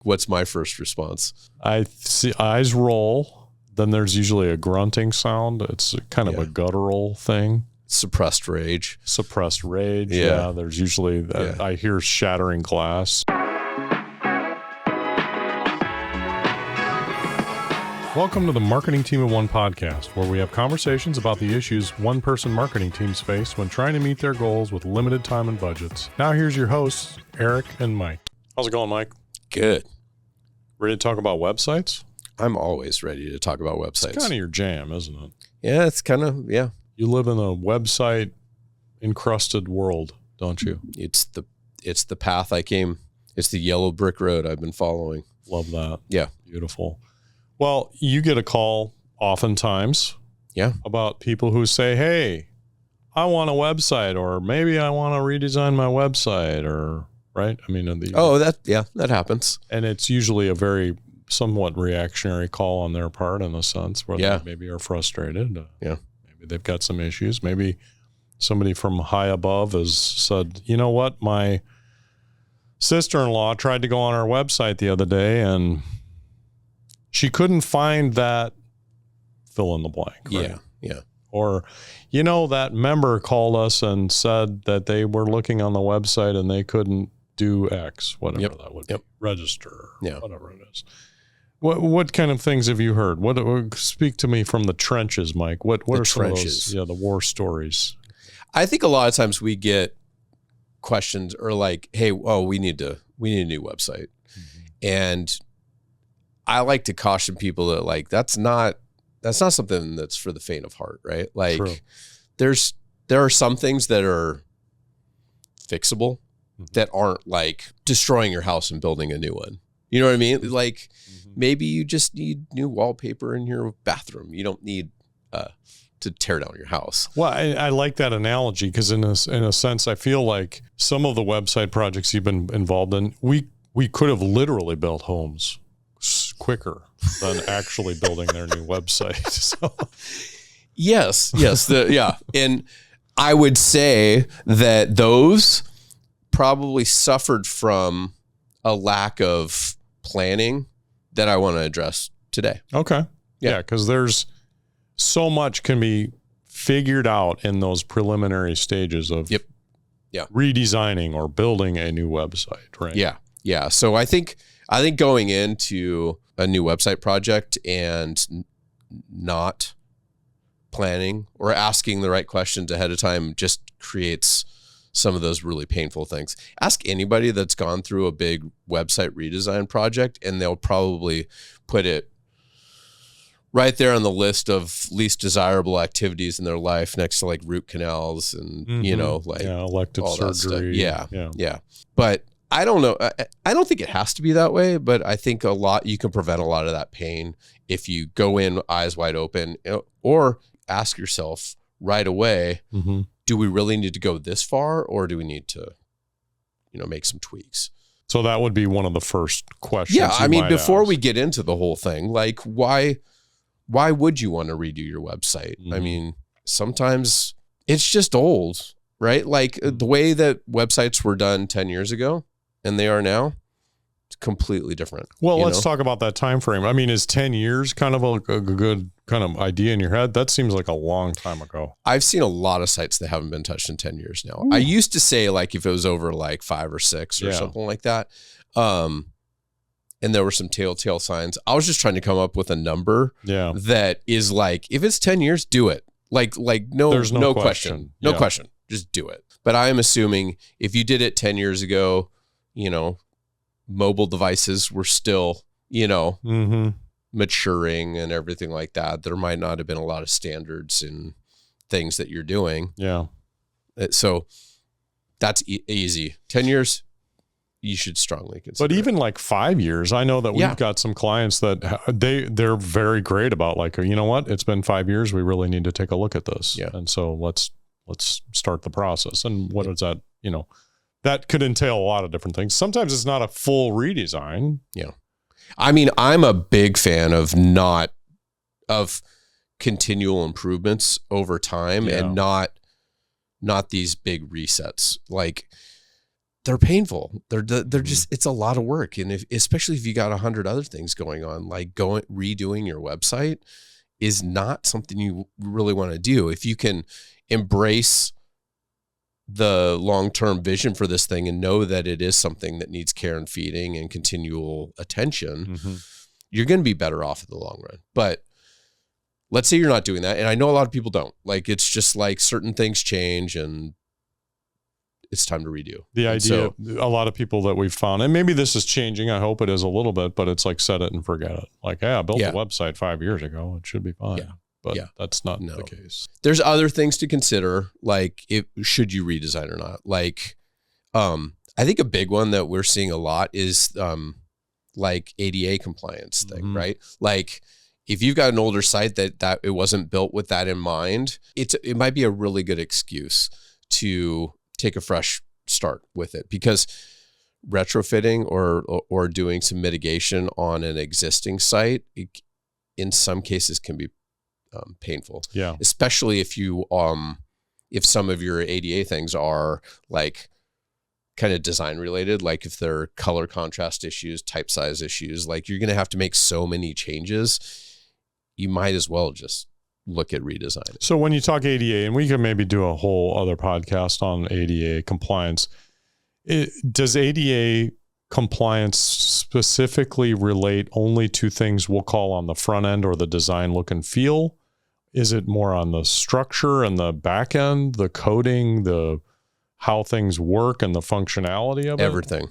what's my first response? I see eyes roll. Then there's usually a grunting sound. It's kind of a guttural thing. Suppressed rage. Yeah. There's usually, I hear shattering glass. Welcome to the Marketing Team of One podcast, where we have conversations about the issues one-person marketing teams face when trying to meet their goals with limited time and budgets. Now here's your hosts, Eric and Mike. How's it going, Mike? Good. Ready to talk about websites? I'm always ready to talk about websites. It's kind of your jam, isn't it? Yeah, it's kind of, yeah. You live in a website-encrusted world, don't you? It's the path I came. It's the yellow brick road I've been following. Love that. Yeah. Beautiful. Well, you get a call oftentimes about people who say, hey, I want a website, or maybe I want to redesign my website, or, right? I mean, that happens. And it's usually a very somewhat reactionary call on their part, in a sense, where they maybe are frustrated. Maybe they've got some issues. Maybe somebody from high above has said, you know what, my sister-in-law tried to go on our website the other day and she couldn't find that fill in the blank. Right? Yeah. Or, that member called us and said that they were looking on the website and they couldn't do X, whatever that would be. Register, whatever it is. What kind of things have you heard? Speak to me from the trenches, Mike. What are some of those? The war stories. I think a lot of times we get questions or like, hey, we need a new website. Mm-hmm. And I like to caution people that like, that's not something that's for the faint of heart, right? Like True. There are some things that are fixable that aren't like destroying your house and building a new one. You know what I mean? Like maybe you just need new wallpaper in your bathroom. You don't need to tear down your house. Well, I like that analogy because in a sense, I feel like some of the website projects you've been involved in, we could have literally built homes quicker than actually building their new website. So. Yes. And I would say that those probably suffered from a lack of planning that I want to address today. Okay. Yeah, because there's so much can be figured out in those preliminary stages of redesigning or building a new website, right? Yeah. So I think going into a new website project and not planning or asking the right questions ahead of time just creates some of those really painful things. Ask anybody that's gone through a big website redesign project and they'll probably put it right there on the list of least desirable activities in their life next to like root canals and, elective surgery. Yeah. But I don't know. I don't think it has to be that way, but I think you can prevent a lot of that pain if you go in eyes wide open or ask yourself right away, do we really need to go this far or do we need to, make some tweaks? So that would be one of the first questions. Yeah. I mean, before we get into the whole thing, like why would you want to redo your website? I mean, sometimes it's just old, right? Like the way that websites were done 10 years ago and they are now, it's completely different. Well, let's talk about that time frame. I mean, is 10 years kind of a good kind of idea in your head? That seems like a long time ago. I've seen a lot of sites that haven't been touched in 10 years now. Ooh. I used to say like if it was over like 5 or 6 or something like that. And there were some telltale signs. I was just trying to come up with a number that is like, if it's 10 years, do it. Like there's no question. No question. Just do it. But I am assuming if you did it 10 years ago, mobile devices were still, maturing and everything like that. There might not have been a lot of standards in things that you're doing. Yeah. So that's easy. 10 years, you should strongly consider. But even like 5 years, I know that we've got some clients that they're very great about like, you know what, it's been 5 years. We really need to take a look at this. Yeah. And so let's start the process. And what is that, that could entail a lot of different things. Sometimes it's not a full redesign. Yeah. I mean, I'm a big fan of continual improvements over time and not these big resets. Like they're painful. They're just, it's a lot of work. And especially if you got 100 other things going on, like redoing your website is not something you really want to do. If you can embrace the long-term vision for this thing and know that it is something that needs care and feeding and continual attention, you're going to be better off in the long run. But let's say you're not doing that. And I know a lot of people don't. Like, it's just like certain things change and it's time to redo. The idea, a lot of people that we've found, and maybe this is changing, I hope it is a little bit, but it's like set it and forget it. Like, hey, I built a website 5 years ago. It should be fine. Yeah. But that's not the case. There's other things to consider, like should you redesign or not? Like, I think a big one that we're seeing a lot is like ADA compliance thing, right? Like, if you've got an older site that it wasn't built with that in mind, it might be a really good excuse to take a fresh start with it, because retrofitting or doing some mitigation on an existing site, in some cases can be painful. Yeah. Especially if you if some of your ADA things are like kind of design related, like if they're color contrast issues, type size issues, like you're going to have to make so many changes, you might as well just look at redesign. So when you talk ADA, and we can maybe do a whole other podcast on ADA compliance, does ADA compliance specifically relate only to things we'll call on the front end or the design look and feel? Is it more on the structure and the back end, the coding, the how things work and the functionality of it? Everything.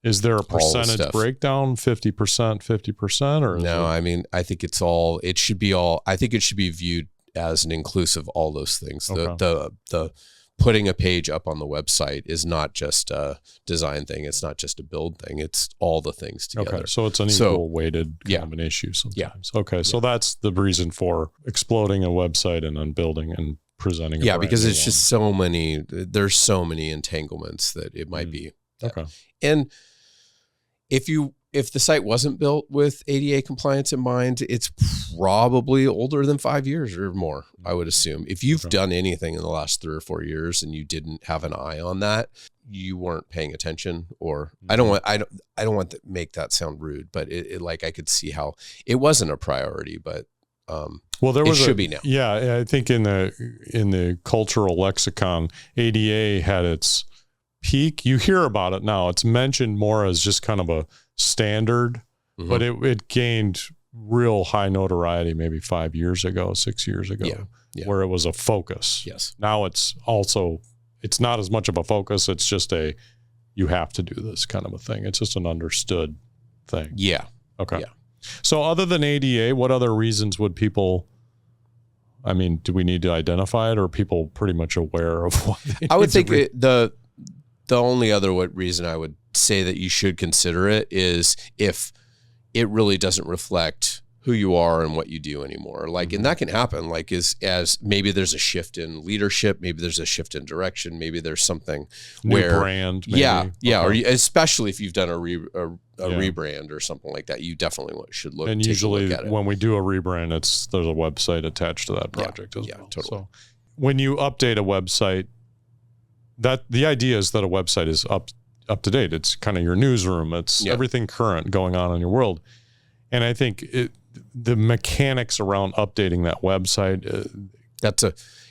Is there a percentage breakdown, 50%, 50%? Or no, I mean, I think it should be viewed as an inclusive, all those things. Okay. The putting a page up on the website is not just a design thing. It's not just a build thing. It's all the things together. Okay. So it's an equal weighted kind of an issue sometimes. Yeah. Okay. So that's the reason for exploding a website and then building and presenting. Because it's just there's so many entanglements that it might be. Okay. And if the site wasn't built with ADA compliance in mind, it's probably older than 5 years or more, I would assume. If you've done anything in the last 3 or 4 years and you didn't have an eye on that, you weren't paying attention. Or I don't want to make that sound rude, but it like I could see how it wasn't a priority, but it should be now. Yeah, I think in the cultural lexicon, ADA had its peak. You hear about it now. It's mentioned more as just kind of a standard, but it gained real high notoriety maybe 5 years ago, 6 years ago, where it was a focus. Yes. Now it's not as much of a focus. It's just you have to do this kind of a thing. It's just an understood thing. Yeah. Okay. Yeah. So other than ADA, what other reasons would people, I mean, do we need to identify it, or are people pretty much aware of what they I would think the only other reason I would say that you should consider it is if it really doesn't reflect who you are and what you do anymore. Like, and that can happen, like as maybe there's a shift in leadership, maybe there's a shift in direction, maybe there's something new brand. Maybe. Yeah. Or especially if you've done a rebrand or something like that, you definitely should look. And usually when we do a rebrand, there's a website attached to that project as well. Yeah, totally. So when you update a website, that the idea is that a website is up to date. It's kind of your newsroom. It's everything current going on in your world. And I think the mechanics around updating that website.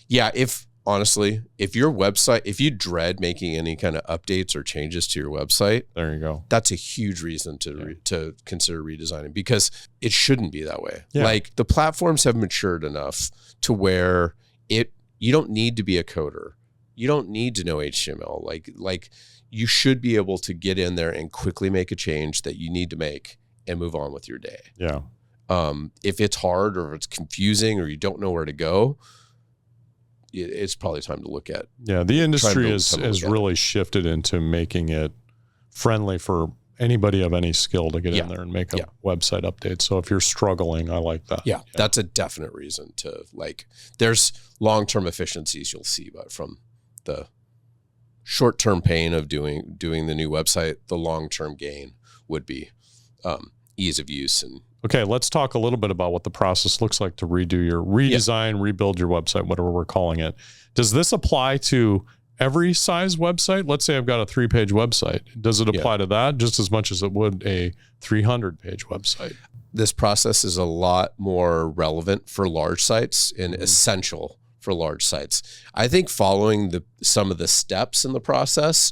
If your website, if you dread making any kind of updates or changes to your website, there you go. That's a huge reason to consider redesigning, because it shouldn't be that way. Yeah. Like, the platforms have matured enough to where you don't need to be a coder. You don't need to know HTML. Like you should be able to get in there and quickly make a change that you need to make and move on with your day. Yeah. If it's hard or if it's confusing or you don't know where to go, it's probably time to look at. Yeah. The industry has really shifted into making it friendly for anybody of any skill to get in there and make a website update. So if you're struggling, I like that. Yeah. That's a definite reason to, like, there's long-term efficiencies you'll see, but from the short-term pain of doing the new website, the long-term gain would be ease of use. And okay, let's talk a little bit about what the process looks like to redo your redesign, rebuild your website, whatever we're calling it. Does this apply to every size website? Let's say I've got a 3-page website. Does it apply to that just as much as it would a 300-page website? This process is a lot more relevant for large sites and essential for large sites. I think following some of the steps in the process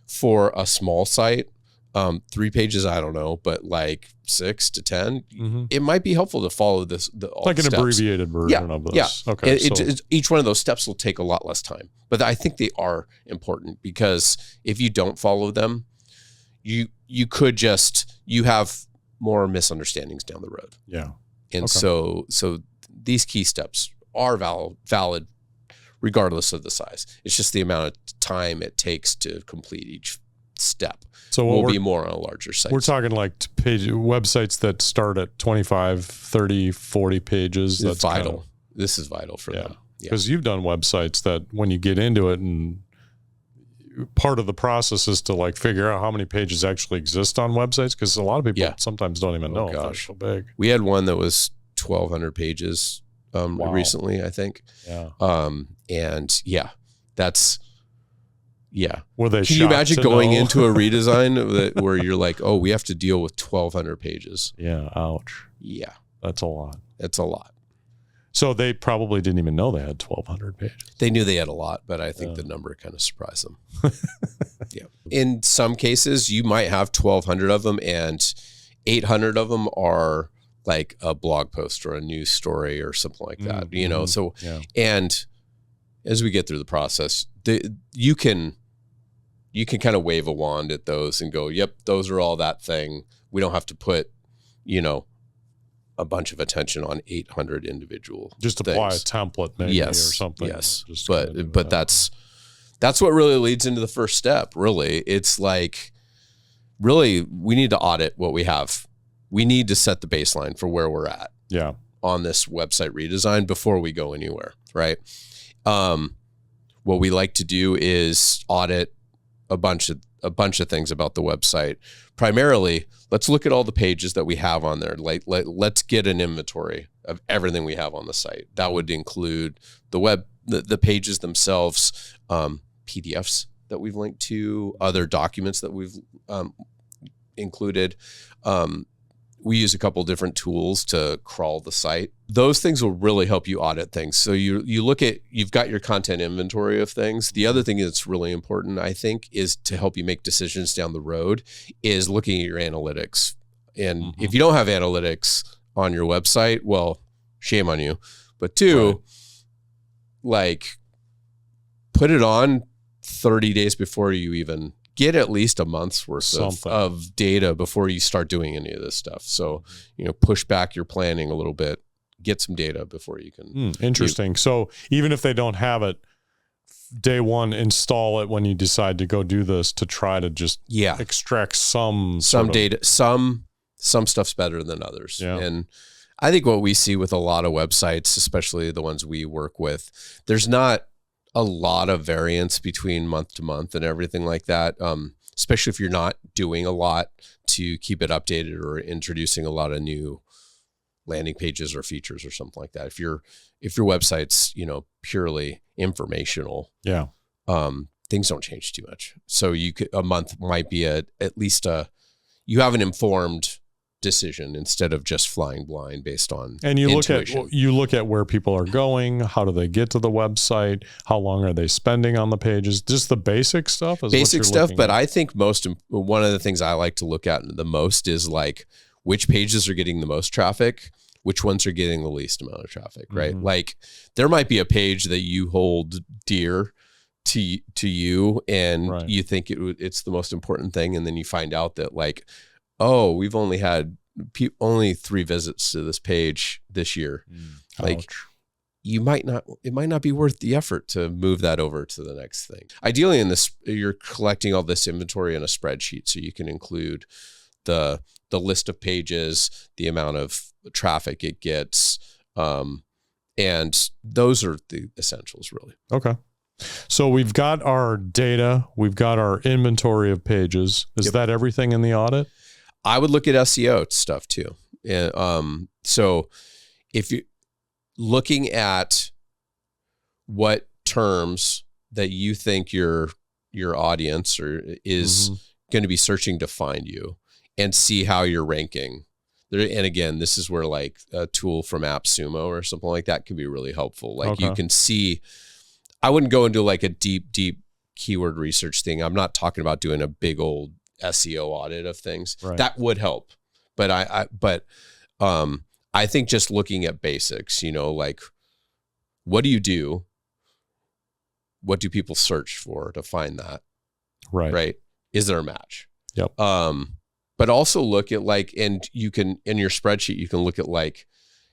for a small site, 3 pages, I don't know, but like 6 to 10, it might be helpful to follow all like an steps. Abbreviated version of this. Yeah. Okay. Each one of those steps will take a lot less time, but I think they are important because if you don't follow them, you have more misunderstandings down the road. Yeah. And so these key steps are valid regardless of the size. It's just the amount of time it takes to complete each step. So will be more on a larger site. We're talking like websites that start at 25, 30, 40 pages. That's vital. This is vital for them. Because you've done websites that when you get into it, and part of the process is to like figure out how many pages actually exist on websites, because a lot of people sometimes don't even know they're so big. We had one that was 1,200 pages recently, I think. Yeah. Were they? Can you imagine going into a redesign where you're like, oh, we have to deal with 1,200 pages? Yeah. Ouch. Yeah. That's a lot. It's a lot. So they probably didn't even know they had 1,200 pages. They knew they had a lot, but I think the number kind of surprised them. Yeah. In some cases, you might have 1,200 of them, and 800 of them are like a blog post or a news story or something like that. You know, so and as we get through the process, you can kind of wave a wand at those and go, yep, those are all that thing. We don't have to put, a bunch of attention on 800 individual just apply a template maybe or something. Yes. But that's what really leads into the first step. Really. It's like, really, we need to audit what we have. We need to set the baseline for where we're at on this website redesign before we go anywhere. Right. What we like to do is audit a bunch of things about the website. Primarily, let's look at all the pages that we have on there. Let's get an inventory of everything we have on the site. That would include the pages themselves, PDFs that we've linked to, other documents that we've included. We use a couple different tools to crawl the site. Those things will really help you audit things. So you've got your content inventory of things. The other thing that's really important, I think, is to help you make decisions down the road is looking at your analytics. And if you don't have analytics on your website, well, shame on you. But two, like put it on 30 days before you even get at least a month's worth of data before you start doing any of this stuff. So, push back your planning a little bit, get some data before you can. Interesting. So even if they don't have it, day one, install it when you decide to go do this to try to just extract some data. Some stuff's better than others. Yeah. And I think what we see with a lot of websites, especially the ones we work with, there's not a lot of variance between month to month and everything like that. Especially if you're not doing a lot to keep it updated or introducing a lot of new landing pages or features or something like that. If your website's, purely informational, things don't change too much. So a month might be you have an informed decision instead of just flying blind based on intuition. You look at where people are going, how do they get to the website, how long are they spending on the pages, just the basic stuff but I think one of the things I like to look at the most is like which pages are getting the most traffic, which ones are getting the least amount of traffic, right? Like there might be a page that you hold dear to you and you think it's the most important thing, and then you find out that like, oh, we've only had only 3 visits to this page this year. Like it might not be worth the effort to move that over to the next thing. Ideally in this, you're collecting all this inventory in a spreadsheet so you can include the list of pages, the amount of traffic it gets. And those are the essentials really. Okay. So we've got our data, we've got our inventory of pages. Is that everything in the audit? I would look at SEO stuff too. So if you're looking at what terms that you think your audience is going to be searching to find you, and see how you're ranking. And again, this is where like a tool from AppSumo or something like that can be really helpful. Like you can see, I wouldn't go into like a deep keyword research thing. I'm not talking about doing a big old SEO audit of things. Right. That would help. But I think just looking at basics, like what do you do? What do people search for to find that? Right. Is there a match? Yep. But also look at like, and you can, in your spreadsheet, you can look at like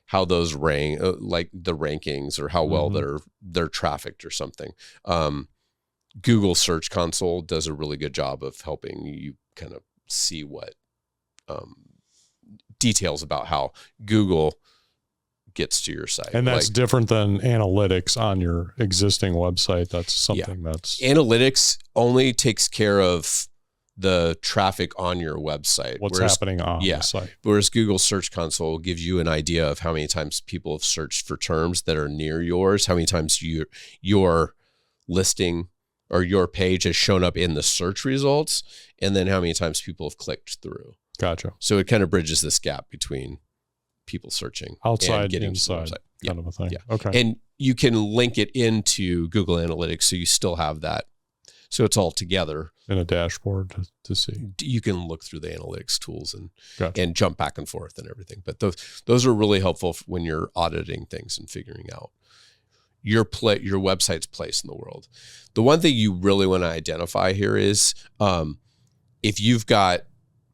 how those rank, like the rankings or how well they're trafficked or something. Google Search Console does a really good job of helping you kind of see what details about how Google gets to your site. And that's different than analytics on your existing website. That's something that's... Analytics only takes care of the traffic on your website. What's happening on the site. Whereas Google Search Console gives you an idea of how many times people have searched for terms that are near yours, how many times your listing or your page has shown up in the search results, and then how many times people have clicked through. Gotcha. So it kind of bridges this gap between people searching outside and getting inside to the website. Kind of a thing. Yeah. Okay. And you can link it into Google Analytics, so you still have that. So it's all together in a dashboard to see. You can look through the analytics tools and jump back and forth and everything. But those are really helpful when you're auditing things and figuring out your website's place in the world. The one thing you really want to identify here is if you've got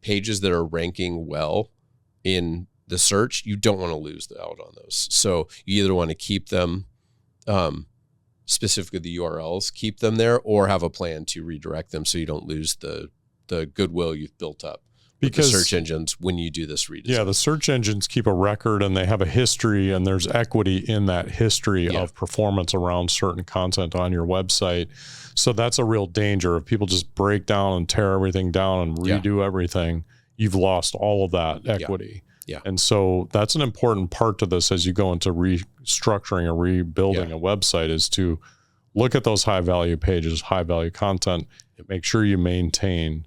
pages that are ranking well in the search, you don't want to lose out on those. So you either want to keep them, specifically the URLs, keep them there, or have a plan to redirect them so you don't lose the goodwill you've built up. Because the search engines, when you do this redesign. Yeah, the search engines keep a record and they have a history, and there's equity in that history of performance around certain content on your website. So that's a real danger. If people just break down and tear everything down and redo everything, you've lost all of that equity. Yeah. And so that's an important part to this as you go into restructuring or rebuilding a website, is to look at those high value pages, high value content, make sure you maintain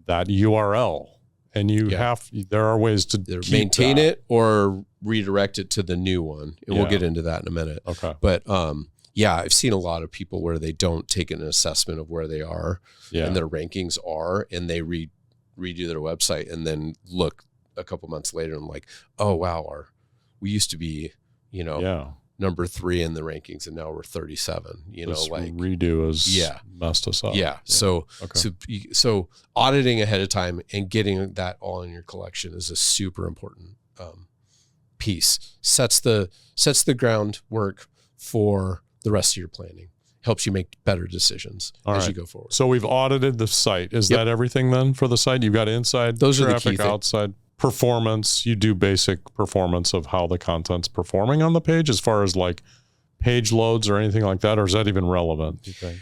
that URL. And there are ways to maintain it or redirect it to the new one. And we'll get into that in a minute. Okay. But I've seen a lot of people where they don't take an assessment of where they are and their rankings are, and they redo their website and then look a couple months later and like, oh wow, we used to be, number 3 in the rankings, and now we're 37. This redo has messed us up. Yeah. So auditing ahead of time and getting that all in your collection is a super important piece. Sets the groundwork for the rest of your planning. Helps you make better decisions as you go forward. So we've audited the site. Is that everything then for the site? You've got inside those traffic, are the key outside performance. You do basic performance of how the content's performing on the page, as far as like page loads or anything like that, or is that even relevant, you think?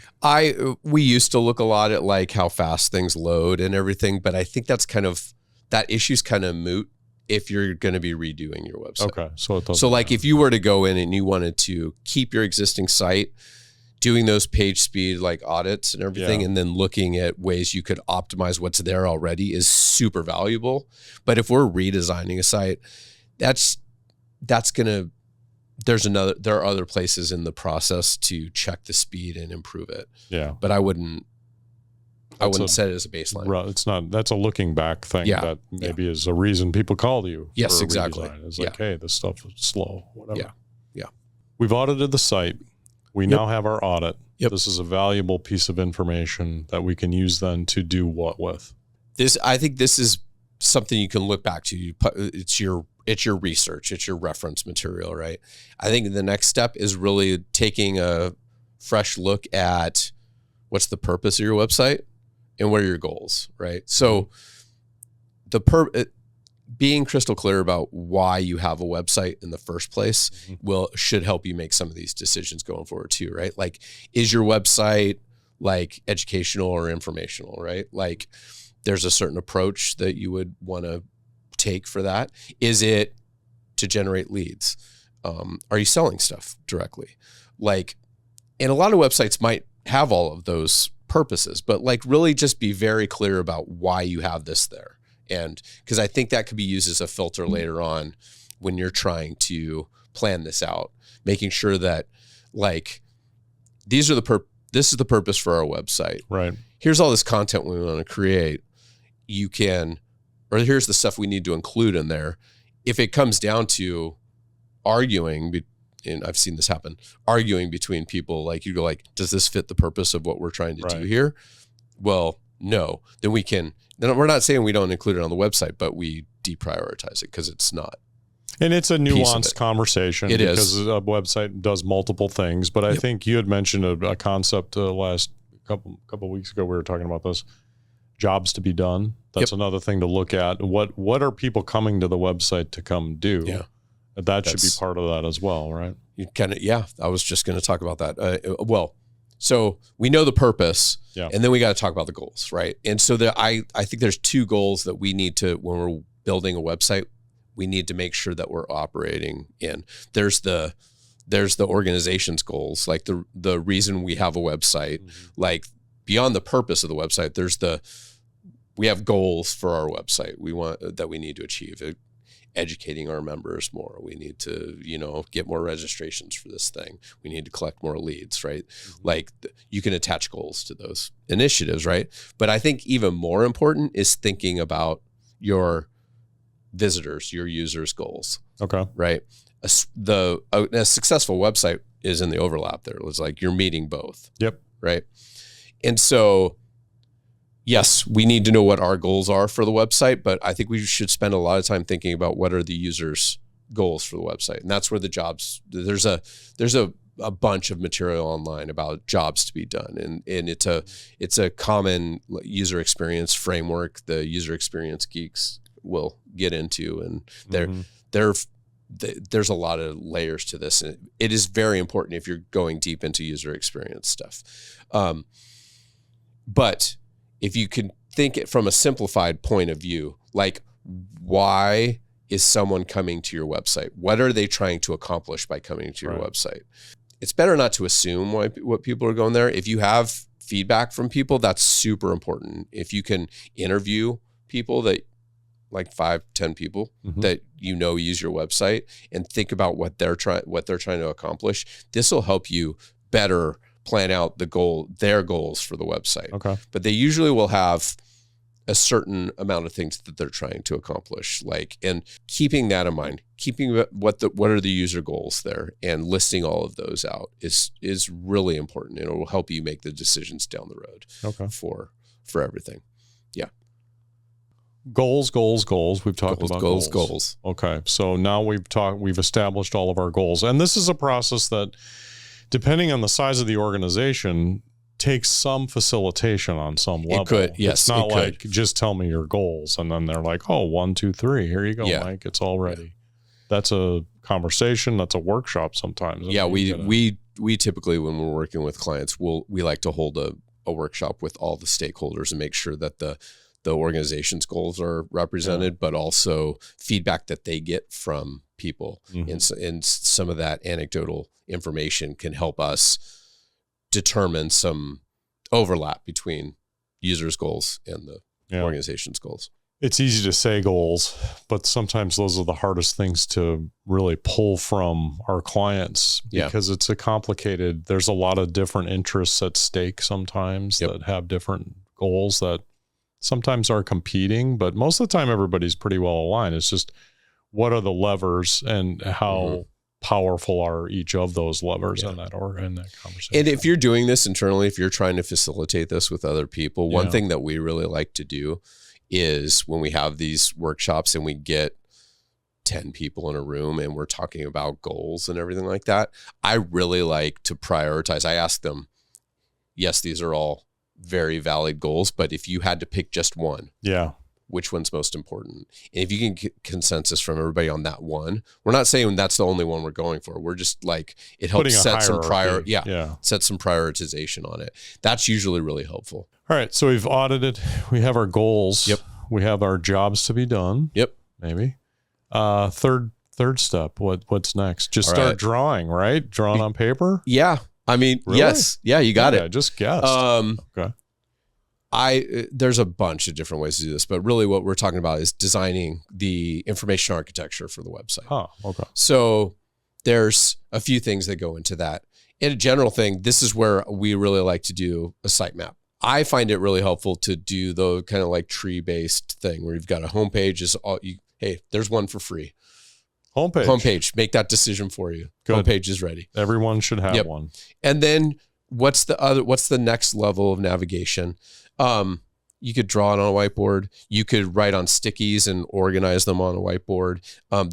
We used to look a lot at like how fast things load and everything, but I think that issue's kind of moot if you're going to be redoing your website. Okay. So like if you were to go in and you wanted to keep your existing site, doing those page speed like audits and everything, and then looking at ways you could optimize what's there already is super valuable. But if we're redesigning a site, there are other places in the process to check the speed and improve it. Yeah. But I wouldn't set it as a baseline. It's not, that's a looking back thing that maybe is a reason people call you. Yes, for a exactly. Redesign. It's like, hey, this stuff is slow, whatever. Yeah. We've audited the site. We now have our audit. This is a valuable piece of information that we can use then to do what with? I think this is something you can look back to. It's your research. It's your reference material, right? I think the next step is really taking a fresh look at what's the purpose of your website and what are your goals, right? So being crystal clear about why you have a website in the first place should help you make some of these decisions going forward too, right? Like, is your website like educational or informational, right? Like, there's a certain approach that you would want to take for that. Is it to generate leads? Are you selling stuff directly? Like, and a lot of websites might have all of those purposes, but like really just be very clear about why you have this there. And because I think that could be used as a filter later on when you're trying to plan this out, making sure that like this is the purpose for our website. Right. Here's all this content we want to create. Or here's the stuff we need to include in there. If it comes down to arguing, and I've seen this happen, arguing between people, like you go like, does this fit the purpose of what we're trying to do here? Well, no. Then we're not saying we don't include it on the website, but we deprioritize it because it's not. And it's a nuanced conversation because a website does multiple things. But I think you had mentioned a concept last couple of weeks ago. We were talking about this. Jobs to be done. That's another thing to look at. What are people coming to the website to come do? Yeah. That should be part of that as well, right? You kind of, I was just going to talk about that. So we know the purpose, and then we got to talk about the goals, right? And so I think there's two goals that we need to, when we're building a website, we need to make sure that we're operating in. There's the organization's goals, like the reason we have a website, like beyond the purpose of the website, we have goals for our website that we need to achieve. Educating our members more. We need to, get more registrations for this thing. We need to collect more leads, right? Like you can attach goals to those initiatives, right? But I think even more important is thinking about your visitors, your users' goals. Okay. Right? A successful website is in the overlap there. It's like you're meeting both. Yep. Right? And so yes, we need to know what our goals are for the website, but I think we should spend a lot of time thinking about what are the users' goals for the website. And that's where the jobs, there's a bunch of material online about jobs to be done. And it's a common user experience framework the user experience geeks will get into. And there's a lot of layers to this. And it is very important if you're going deep into user experience stuff. But if you can think it from a simplified point of view, like why is someone coming to your website? What are they trying to accomplish by coming to your website? It's better not to assume what people are going there. If you have feedback from people, that's super important. If you can interview people that like 5-10 people that use your website and think about what they're trying to accomplish, this will help you better plan out their goals for the website. Okay. But they usually will have a certain amount of things that they're trying to accomplish. And keeping that in mind, keeping what are the user goals there and listing all of those out is really important. And it will help you make the decisions down the road for everything. Yeah. Goals. We've talked about goals. Okay. So now we've established all of our goals. And this is a process that, depending on the size of the organization, takes some facilitation on some level. It could, yes. It's not like, just tell me your goals. And then they're like, 1, 2, 3, here you go, Mike. It's all ready. Yeah. That's a conversation. That's a workshop sometimes. Yeah, we typically, when we're working with clients, we like to hold a workshop with all the stakeholders and make sure that the organization's goals are represented, but also feedback that they get from people. And some of that anecdotal information can help us determine some overlap between users' goals and the organization's goals. It's easy to say goals, but sometimes those are the hardest things to really pull from our clients because it's there's a lot of different interests at stake sometimes that have different goals that sometimes are competing, but most of the time everybody's pretty well aligned. It's just, what are the levers and how powerful are each of those levers in that conversation? And if you're doing this internally, if you're trying to facilitate this with other people, one thing that we really like to do is when we have these workshops and we get 10 people in a room and we're talking about goals and everything like that, I really like to prioritize. I ask them, yes, these are all very valid goals, but if you had to pick just one, which one's most important? And if you can get consensus from everybody on that one, we're not saying that's the only one we're going for. We're just like, it helps set some set some prioritization on it. That's usually really helpful. All right. So we've audited, we have our goals. Yep. We have our jobs to be done. Yep. Maybe. Third step. What's next? Just start drawing, right? Drawing on paper. Yeah. I mean, Really? yes. Yeah, you got I it. just guessed. Okay. There's a bunch of different ways to do this, but really what we're talking about is designing the information architecture for the website. Oh, okay. So there's a few things that go into that. In a general thing, this is where we really like to do a sitemap. I find it really helpful to do the kind of like tree-based thing where you've got a homepage is all hey, there's one for free. Homepage. Make that decision for you. Good. Homepage is ready. Everyone should have one. And then what's the next level of navigation? You could draw it on a whiteboard. You could write on stickies and organize them on a whiteboard.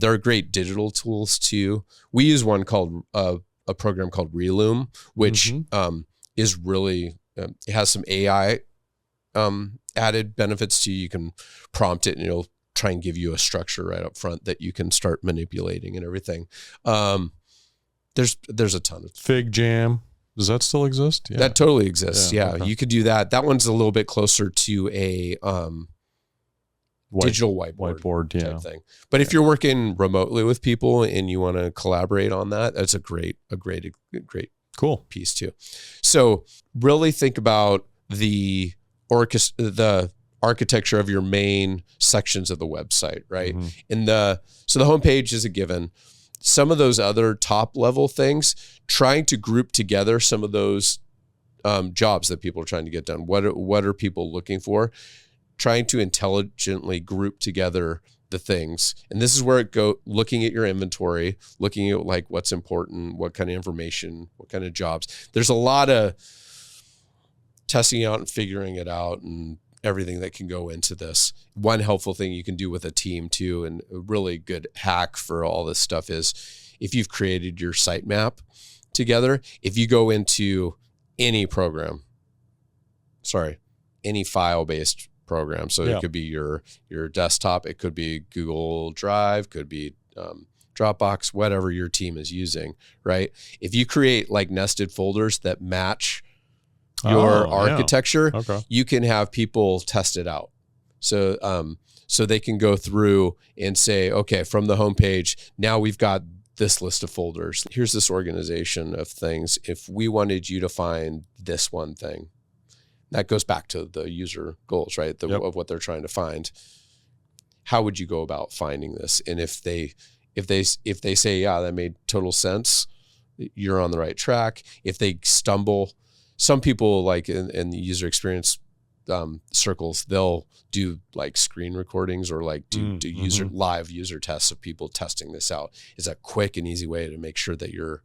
There are great digital tools too. We use one called a program called Reloom, which is really it has some AI added benefits to you. You can prompt it and it'll try and give you a structure right up front that you can start manipulating and everything. There's a ton of Fig Jam. Does that still exist? Yeah. That totally exists. Yeah. Okay. You could do that. That one's a little bit closer to a digital whiteboard type thing. But if you're working remotely with people and you want to collaborate on that, that's a great cool piece too. So really think about the architecture of your main sections of the website, right? So the homepage is a given. Some of those other top level things, trying to group together some of those jobs that people are trying to get done. What are people looking for? Trying to intelligently group together the things. And this is where it looking at your inventory, looking at like what's important, what kind of information, what kind of jobs. There's a lot of testing out and figuring it out and everything that can go into this. One helpful thing you can do with a team too, and a really good hack for all this stuff is if you've created your sitemap together, if you go into any file-based program. So it could be your desktop, it could be Google Drive, could be Dropbox, whatever your team is using, right? If you create like nested folders that match your architecture, you can have people test it out. So they can go through and say, okay, from the homepage, now we've got this list of folders. Here's this organization of things. If we wanted you to find this one thing, that goes back to the user goals, right? Of what they're trying to find. How would you go about finding this? And if they say, yeah, that made total sense, you're on the right track. If they stumble, some people like in the user experience circles, they'll do like screen recordings or like do live user tests of people testing this out. It's a quick and easy way to make sure that your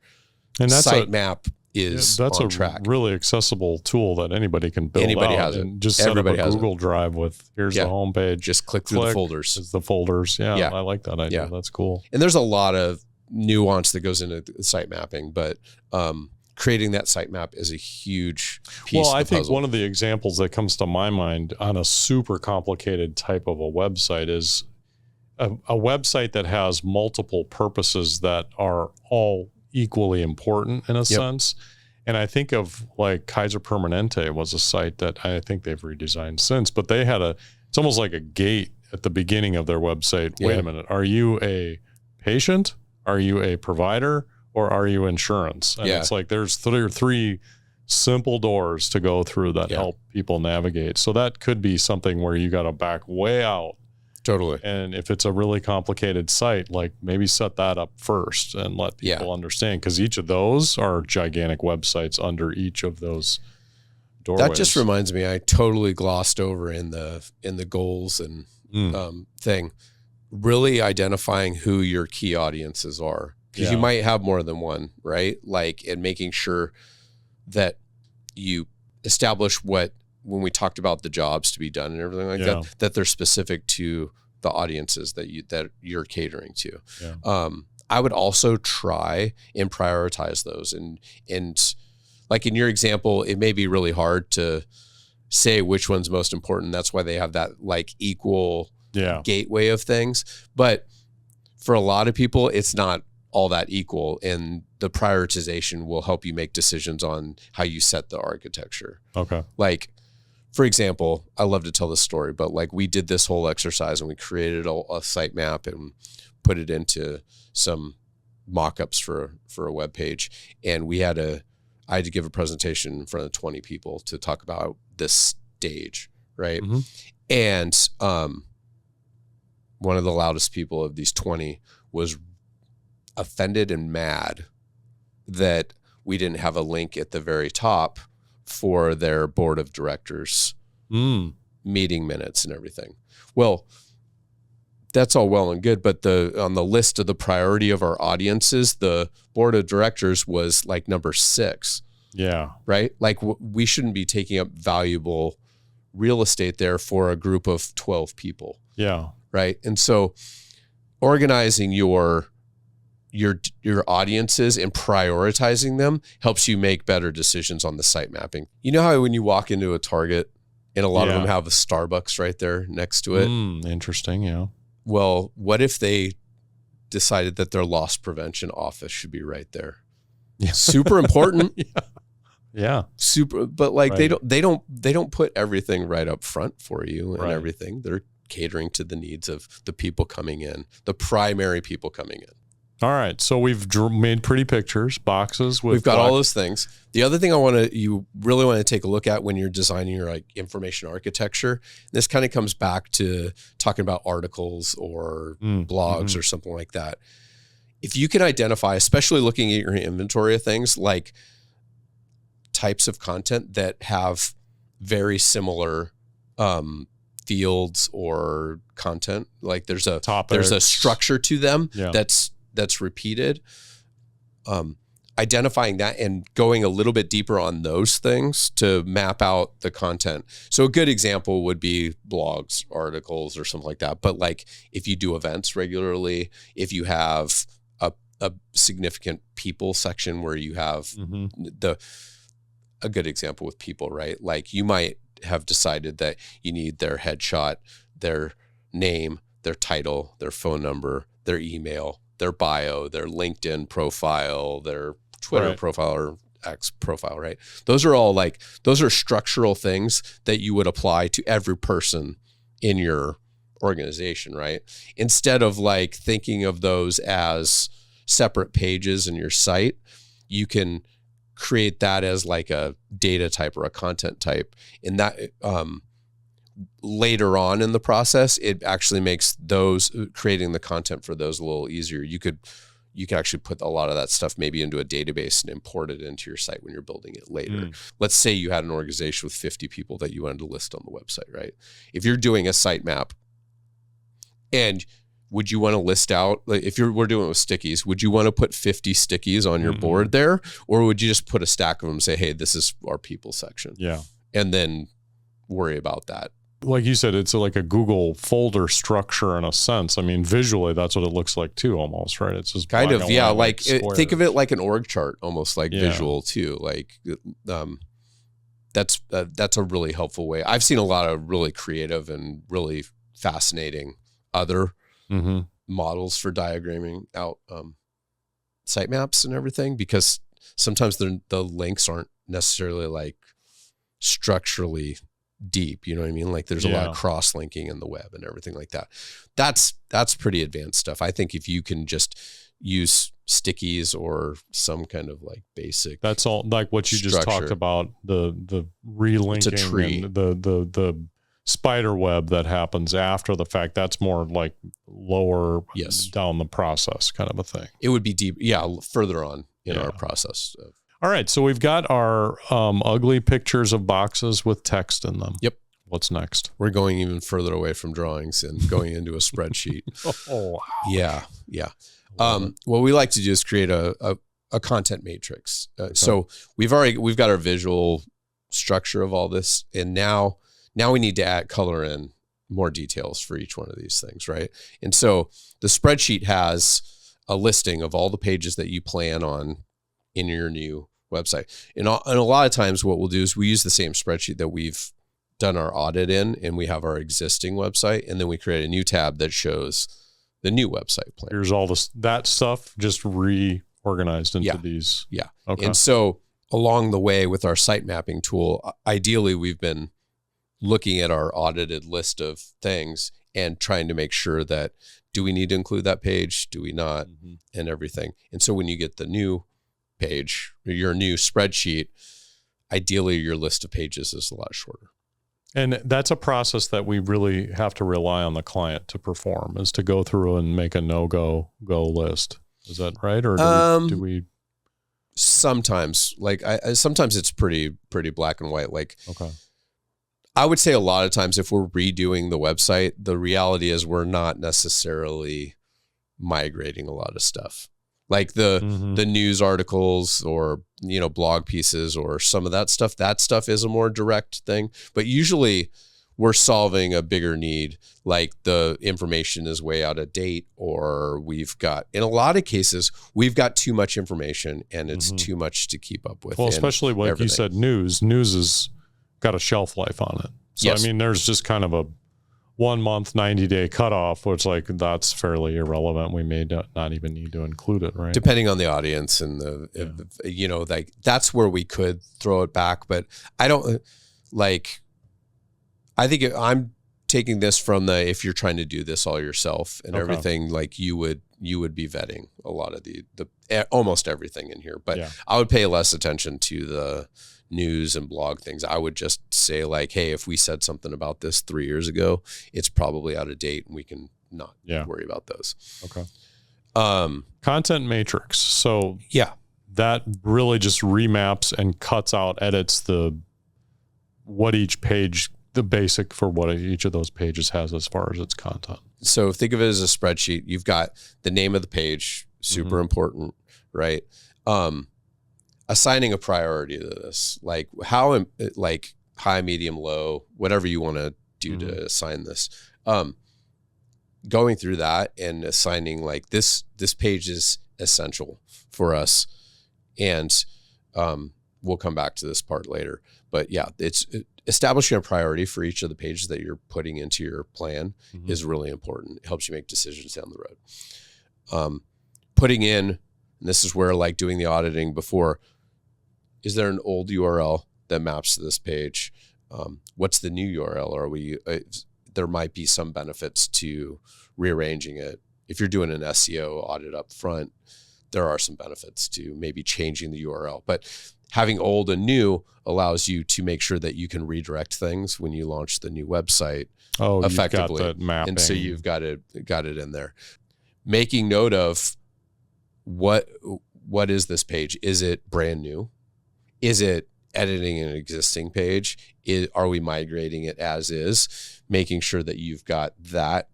sitemap is on track. That's a really accessible tool that anybody can build. Anybody out has it. And just set up a Google Drive with here's the homepage. Just click through the folders. It's the folders. Yeah, I like that idea. That's cool. And there's a lot of nuance that goes into site mapping, but creating that sitemap is a huge piece of the puzzle. Well, I think one of the examples that comes to my mind on a super complicated type of a website is a website that has multiple purposes that are all equally important in a sense. And I think of like Kaiser Permanente was a site that I think they've redesigned since, but they had it's almost like a gate at the beginning of their website. Wait a minute. Are you a patient? Are you a provider? Or are you insurance? And it's like there's three simple doors to go through that help people navigate. So that could be something where you got to back way out. Totally. And if it's a really complicated site, like maybe set that up first and let people understand, because each of those are gigantic websites under each of those doorways. That just reminds me, I totally glossed over in the goals and thing, really identifying who your key audiences are. Because you might have more than one, right? Like, and making sure that you establish when we talked about the jobs to be done and everything like that they're specific to the audiences that you're catering to. Yeah. I would also try and prioritize those. And like in your example, it may be really hard to say which one's most important. That's why they have that like equal gateway of things. But for a lot of people, it's not all that equal, and the prioritization will help you make decisions on how you set the architecture. Okay. Like, for example, I love to tell this story, but like we did this whole exercise and we created a sitemap and put it into some mock-ups for a web page. And we had I had to give a presentation in front of 20 people to talk about this stage, right? Mm-hmm. And one of the loudest people of these 20 was offended and mad that we didn't have a link at the very top for their board of directors meeting minutes and everything. Well, that's all well and good, but on the list of the priority of our audiences, the board of directors was like number 6. Yeah. Right? Like we shouldn't be taking up valuable real estate there for a group of 12 people. Yeah. Right? And so organizing your audiences and prioritizing them helps you make better decisions on the site mapping. You know how when you walk into a Target and a lot of them have a Starbucks right there next to it? Interesting, yeah. Well, what if they decided that their loss prevention office should be right there? Yeah. Super important. Yeah. Super, but like they don't put everything right up front for you and everything. They're catering to the needs of the people coming in, the primary people coming in. All right. So we've made pretty pictures, boxes with. We've got all those things. The other thing you really want to take a look at when you're designing your like information architecture, this kind of comes back to talking about articles or blogs or something like that. If you can identify, especially looking at your inventory of things, like types of content that have very similar fields or content, like there's a structure to them that's repeated, identifying that and going a little bit deeper on those things to map out the content. So a good example would be blogs, articles, or something like that. But like if you do events regularly, if you have a significant people section where you have a good example with people, right? Like you might have decided that you need their headshot, their name, their title, their phone number, their email, their bio, their LinkedIn profile, their Twitter profile or X profile, right? Those are structural things that you would apply to every person in your organization, right? Instead of like thinking of those as separate pages in your site, you can create that as like a data type or a content type. And that later on in the process, it actually makes creating the content for those a little easier. You could actually put a lot of that stuff maybe into a database and import it into your site when you're building it later. Let's say you had an organization with 50 people that you wanted to list on the website, right? If you're doing a site map, and would you want to list out, like if we're doing it with stickies, would you want to put 50 stickies on your board there? Or would you just put a stack of them and say, hey, this is our people section? Yeah. And then worry about that. Like you said, it's like a Google folder structure in a sense. I mean, visually, that's what it looks like too, almost, right? It's just kind of, yeah. Like think of it like an org chart, almost like visual too. Like that's a really helpful way. I've seen a lot of really creative and really fascinating other models for diagramming out site maps and everything, because sometimes the links aren't necessarily like structurally deep, you know what I mean? Like there's a lot of cross-linking in the web and everything like that. That's pretty advanced stuff. I think if you can just use stickies or some kind of like basic, that's all like what you just talked about, the relinking, it's a tree. And the spider web that happens after the fact. That's more like lower down the process kind of a thing. It would be deep, further on in our process. All right, so we've got our ugly pictures of boxes with text in them. Yep. What's next? We're going even further away from drawings and going into a spreadsheet. Oh, wow. Yeah. What we like to do is create a content matrix. So we've got our visual structure of all this, and now we need to color in more details for each one of these things, right? And so the spreadsheet has a listing of all the pages that you plan on in your new website. And a lot of times what we'll do is we use the same spreadsheet that we've done our audit in, and we have our existing website, and then we create a new tab that shows the new website plan. Here's all that stuff just reorganized into these. Yeah. Okay. And so along the way with our site mapping tool, ideally we've been looking at our audited list of things and trying to make sure that, do we need to include that page? Do we not? And everything. And so when you get the new page, your new spreadsheet, ideally your list of pages is a lot shorter. And that's a process that we really have to rely on the client to perform, is to go through and make a no-go list. Is that right? Or do we sometimes, like sometimes it's pretty black and white. Like, okay. I would say a lot of times if we're redoing the website, the reality is we're not necessarily migrating a lot of stuff. Like the news articles or, blog pieces or some of that stuff is a more direct thing. But usually we're solving a bigger need, like the information is way out of date, or in a lot of cases, we've got too much information and it's too much to keep up with. Well, especially like everything. You said, news has got a shelf life on it. So, yes. I mean, there's just kind of a 1 month, 90-day cutoff, which that's fairly irrelevant. We may not even need to include it, right? Depending on the audience and like that's where we could throw it back. But I don't I think I'm taking this from if you're trying to do this all yourself and everything, like you would be vetting a lot of the almost everything in here. But I would pay less attention to the news and blog things. I would just say like, hey, if we said something about this 3 years ago, it's probably out of date and we can not worry about those. Okay. Content matrix. So that really just remaps and cuts out, edits what each page, the basic for what each of those pages has as far as its content. So think of it as a spreadsheet. You've got the name of the page, super important, right? Assigning a priority to this, like how, like high, medium, low, whatever you want to do to assign this. Going through that and assigning like this page is essential for us. And we'll come back to this part later. But it's establishing a priority for each of the pages that you're putting into your plan is really important. It helps you make decisions down the road. Putting in, and this is where like doing the auditing before, is there an old URL that maps to this page? What's the new URL? There might be some benefits to rearranging it. If you're doing an SEO audit up front, there are some benefits to maybe changing the URL. But having old and new allows you to make sure that you can redirect things when you launch the new website effectively. You've got that mapping. And so you've got it in there. Making note of what is this page? Is it brand new? Is it editing an existing page? Are we migrating it as is? Making sure that you've got that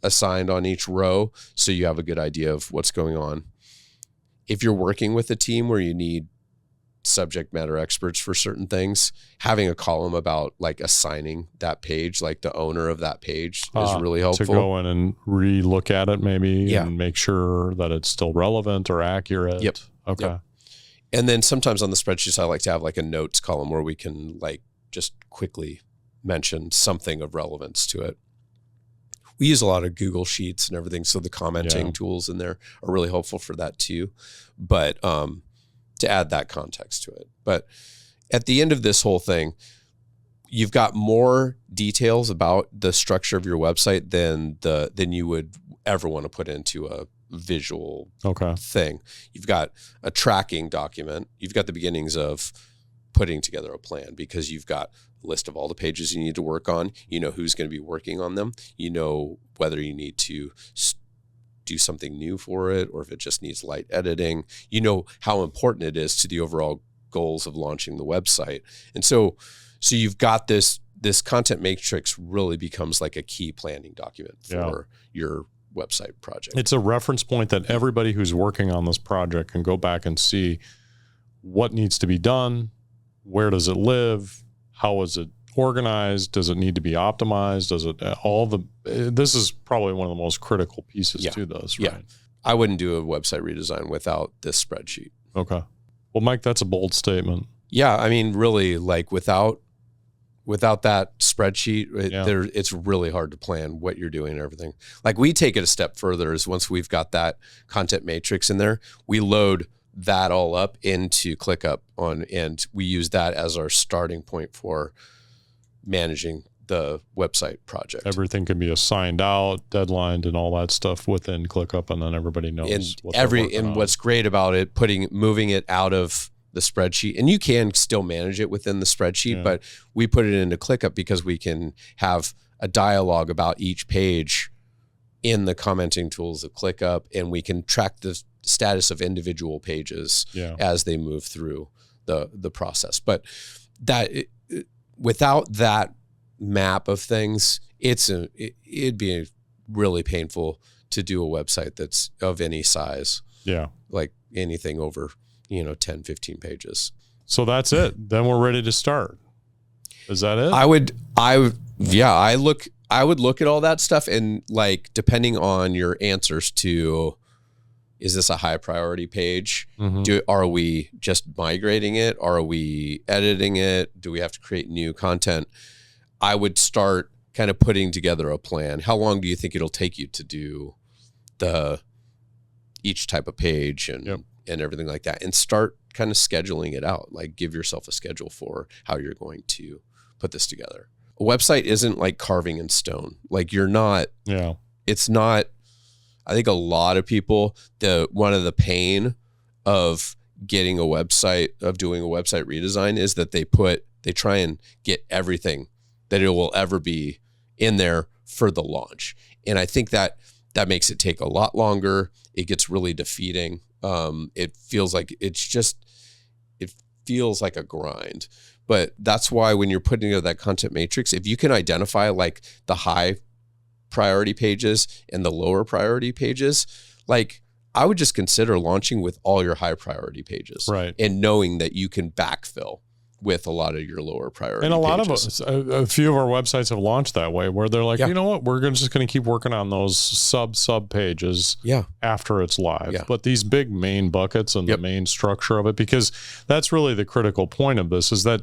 assigned on each row so you have a good idea of what's going on. If you're working with a team where you need subject matter experts for certain things, having a column about like assigning that page, like the owner of that page is really helpful. To go in and re-look at it maybe and make sure that it's still relevant or accurate. Yep. Okay. Yep. And then sometimes on the spreadsheets, I like to have like a notes column where we can like just quickly mention something of relevance to it. We use a lot of Google Sheets and everything, so the commenting tools in there are really helpful for that too. But to add that context to it. But at the end of this whole thing, you've got more details about the structure of your website than you would ever want to put into a visual thing. You've got a tracking document. You've got the beginnings of putting together a plan because you've got a list of all the pages you need to work on. You know who's going to be working on them. You know whether you need to do something new for it or if it just needs light editing. You know how important it is to the overall goals of launching the website. And so you've got this content matrix really becomes like a key planning document for your website project. It's a reference point that everybody who's working on this project can go back and see what needs to be done, where does it live, how is it organized, does it need to be optimized, does it this is probably one of the most critical pieces to this, right? Yeah. I wouldn't do a website redesign without this spreadsheet. Okay. Well, Mike, that's a bold statement. Yeah, I mean, really, like without that spreadsheet, it's really hard to plan what you're doing and everything. Like we take it a step further is once we've got that content matrix in there, we load that all up into ClickUp and we use that as our starting point for managing the website project. Everything can be assigned out, deadlined, and all that stuff within ClickUp, and then everybody knows and what's great about it, moving it out of the spreadsheet, and you can still manage it within the spreadsheet, but we put it into ClickUp because we can have a dialogue about each page in the commenting tools of ClickUp, and we can track the status of individual pages as they move through the process. But without that map of things, it'd be really painful to do a website that's of any size. Yeah. Like anything over, 10, 15 pages. So that's it. Then we're ready to start. Is that it? I would look at all that stuff, and like, depending on your answers to, is this a high priority page? Are we just migrating it? Are we editing it? Do we have to create new content? I would start kind of putting together a plan. How long do you think it'll take you to do each type of page and everything like that, and start kind of scheduling it out? Like, give yourself a schedule for how you're going to put this together. A website isn't like carving in stone. Like, it's not, I think a lot of people, one of the pain of getting a website, of doing a website redesign, is that they try and get everything that it will ever be in there for the launch. And I think that makes it take a lot longer. It gets really defeating. It feels like it feels like a grind. But that's why when you're putting together that content matrix, if you can identify like the high priority pages and the lower priority pages, like, I would just consider launching with all your high priority pages, right? And knowing that you can backfill with a lot of your lower priority and a lot pages. of us, a few of our websites have launched that way, where they're like, you know what, we're just going to keep working on those sub pages after it's live. But these big main buckets and the main structure of it, because that's really the critical point of this, is that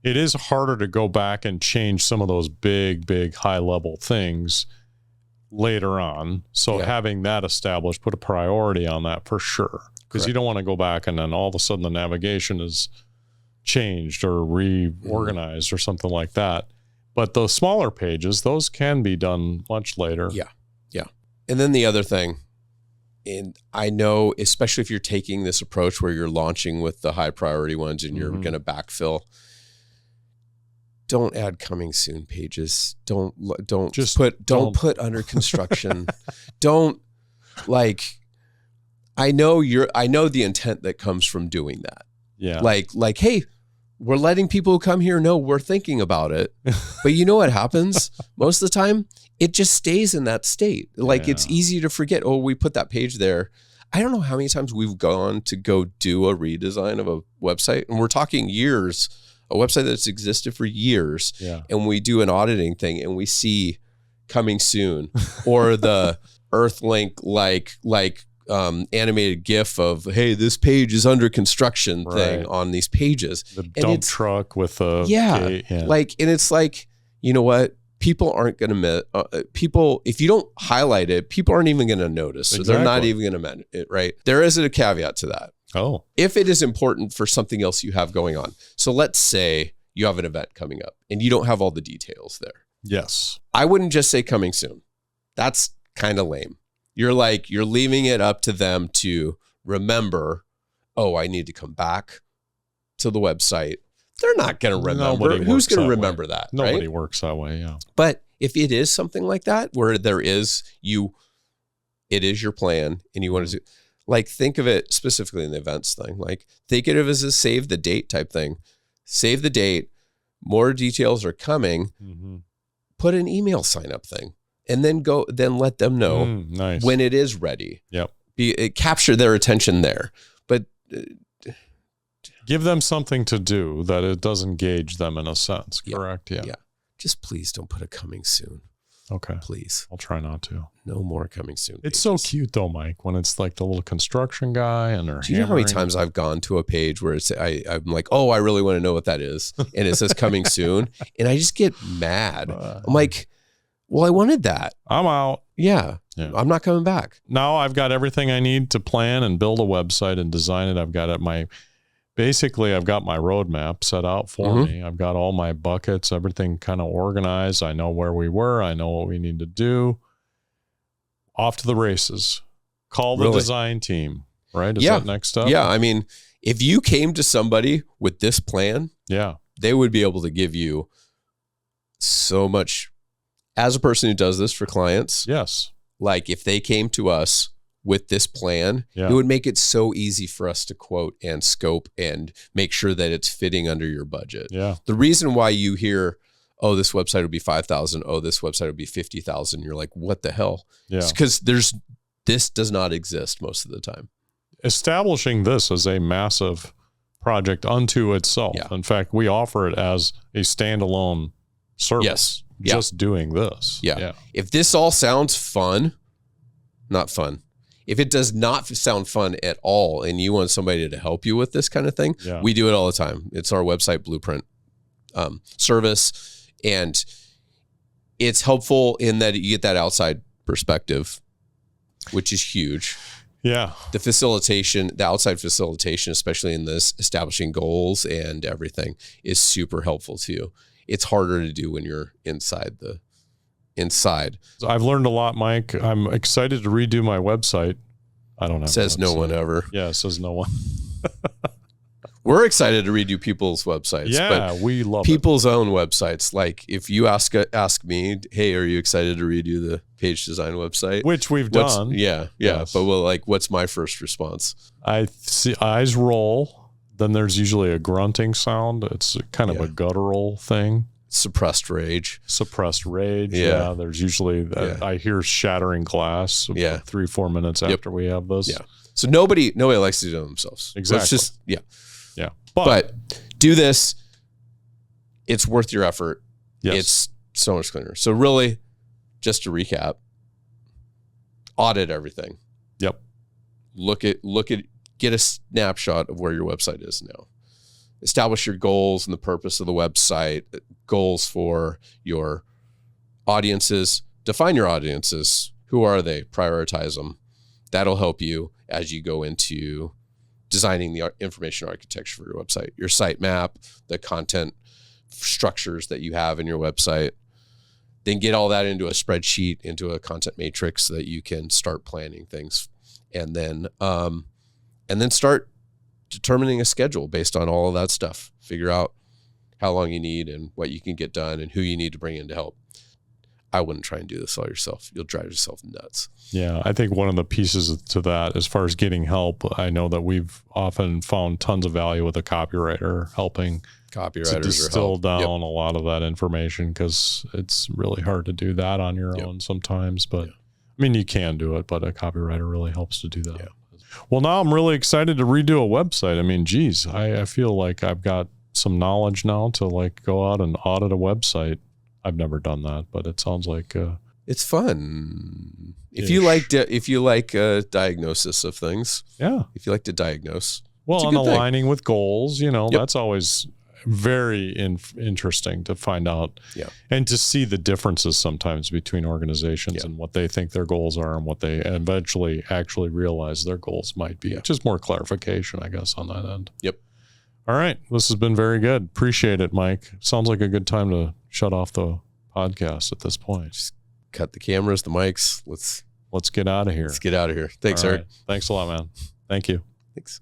it is harder to go back and change some of those big high level things later on. So having that established, put a priority on that for sure, because you don't want to go back and then all of a sudden the navigation is changed or reorganized or something like that. But those smaller pages, those can be done much later. Yeah. And then the other thing, and I know, especially if you're taking this approach where you're launching with the high priority ones and you're going to backfill, don't add coming soon pages. Don't put under construction. Don't, like, I know the intent that comes from doing that. Yeah. Like, hey, we're letting people who come here know we're thinking about it. But you know what happens? Most of the time, it just stays in that state. Like, it's easy to forget, oh, we put that page there. I don't know how many times we've gone to go do a redesign of a website, and we're talking years, a website that's existed for years, and we do an auditing thing and we see coming soon, or the Earthlink like animated GIF of, hey, this page is under construction thing on these pages. The dump truck with a gate. Like, and it's like, you know what? People aren't going to people, if you don't highlight it, people aren't even going to notice. So they're not even going to mention it, right? There is a caveat to that. Oh, if it is important for something else you have going on. So let's say you have an event coming up and you don't have all the details there. Yes. I wouldn't just say coming soon. That's kind of lame. You're leaving it up to them to remember, oh, I need to come back to the website. They're not going to remember. Who's going to remember that? Nobody works that way. Yeah. But if it is something like that, where it is your plan and you want to do, like, think of it specifically in the events thing. Like, think of it as a save the date type thing. Save the date. More details are coming. Put an email sign up thing, and then let them know when it is ready. Yep. Capture their attention there, but give them something to do that it does engage them in a sense. Correct. Yeah. Just please don't put a coming soon. Okay. Please. I'll try not to. No more coming soon. It's so cute though, Mike, when it's like the little construction guy and they're Do you know how many times I've gone to a page where I'm like, oh, I really want to know what that is. And it says coming soon. And I just get mad. I'm like, well, I wanted that. I'm out. Yeah. I'm not coming back. Now I've got everything I need to plan and build a website and design it. I've got my basically I've got my roadmap set out for me. I've got all my buckets, everything kind of organized. I know where we were. I know what we need to do. Off to the races. Call the design team, right? Is that next up? Yeah. I mean, if you came to somebody with this plan, they would be able to give you so much. As a person who does this for clients, like if they came to us with this plan, it would make it so easy for us to quote and scope and make sure that it's fitting under your budget. The reason why you hear, oh, this website would be 5,000. Oh, this website would be 50,000. You're like, what the hell? It's because this does not exist most of the time. Establishing this as a massive project unto itself. In fact, we offer it as a standalone service. Just doing this. If this all sounds fun, not fun. If it does not sound fun at all and you want somebody to help you with this kind of thing, we do it all the time. It's our website blueprint service. And it's helpful in that you get that outside perspective, which is huge. The facilitation, the outside facilitation, especially in this establishing goals and everything, is super helpful to you. It's harder to do when you're inside. I've learned a lot, Mike. I'm excited to redo my website. I don't know. Says no one ever. Yeah, it says no one. We're excited to redo people's websites. But we love people's own websites. Like if you ask me, hey, are you excited to redo the page design website? Which we've done. But what's my first response? I see eyes roll. Then there's usually a grunting sound. It's kind of a guttural thing. Suppressed rage. Yeah. There's usually, I hear shattering glass 3-4 minutes after we have this. So nobody likes to do it themselves. Exactly. Let's just, But do this. It's worth your effort. It's so much cleaner. So really, just to recap, audit everything. Look at, get a snapshot of where your website is now. Establish your goals and the purpose of the website, goals for your audiences. Define your audiences. Who are they? Prioritize them. That'll help you as you go into designing the information architecture for your website, your site map, the content structures that you have in your website. Then get all that into a spreadsheet, into a content matrix so that you can start planning things. And then start determining a schedule based on all of that stuff. Figure out how long you need and what you can get done and who you need to bring in to help. I wouldn't try and do this all yourself. You'll drive yourself nuts. Yeah, I think one of the pieces to that, as far as getting help, I know that we've often found tons of value with a copywriter helping to distill down a lot of that information, because it's really hard to do that on your own sometimes. But I mean, you can do it, but a copywriter really helps to do that. Well, now I'm really excited to redo a website. I mean, geez, I feel like I've got some knowledge now to like go out and audit a website. I've never done that, but it sounds like it's fun. If you like diagnosis of things, if you like to diagnose, well, and aligning with goals, that's always very interesting to find out, and to see the differences sometimes between organizations and what they think their goals are and what they eventually actually realize their goals might be. Just more clarification, I guess, on that end. All right. This has been very good. Appreciate it, Mike. Sounds like a good time to shut off the podcast at this point. Just cut the cameras, the mics. Let's get out of here. Let's get out of here. Thanks, Eric. Thanks a lot, man. Thank you. Thanks.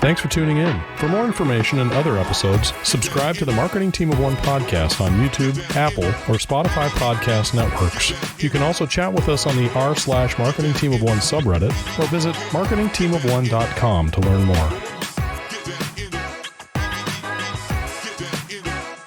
Thanks for tuning in. For more information and other episodes, subscribe to the Marketing Team of One podcast on YouTube, Apple, or Spotify podcast networks. You can also chat with us on the r/Marketing Team of One subreddit, or visit marketingteamofone.com to learn more.